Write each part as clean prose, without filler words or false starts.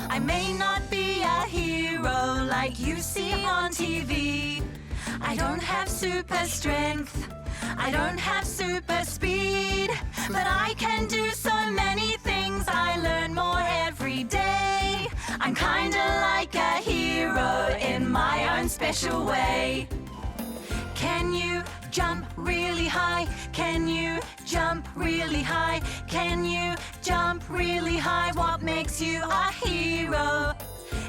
I may not be a hero like you see on TV. I don't have super strength, I don't have super speed, but I can do so many things. I learn more every day. I'm kinda like a hero in my own special way. Can you jump really high? Can you jump really high? Can you jump really high? What makes you a hero?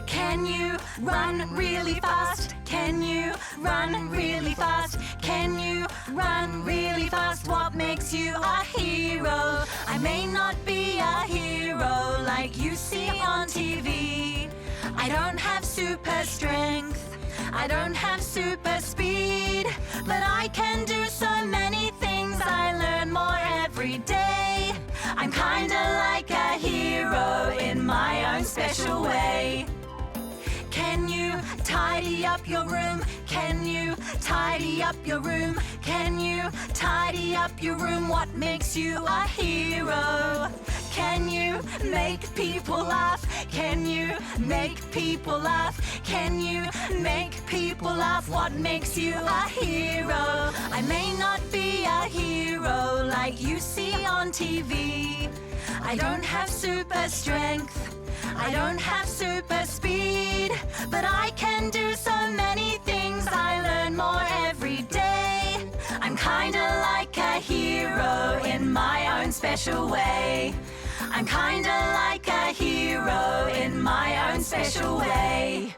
Can you run really fast? Can you run really fast? Can you run really fast? What makes you a hero? I may not be a hero like you see on TV. I don't have super strength, I don't have super speed, but I can do so many things. I learn more every day. I'm kinda like a hero in my own special way. Can you tidy up your room? Can you tidy up your room? Can you tidy up your room? What makes you a hero? Can you make people laugh? Can you make people laugh? Can you make people laugh? What makes you a hero? I may not be a hero like you see on TV. I don't have super strength, I don't have super speed, but I can do so many things. I learn more every day. I'm kinda like a hero in my own special way. I'm kinda like a hero in my own special way.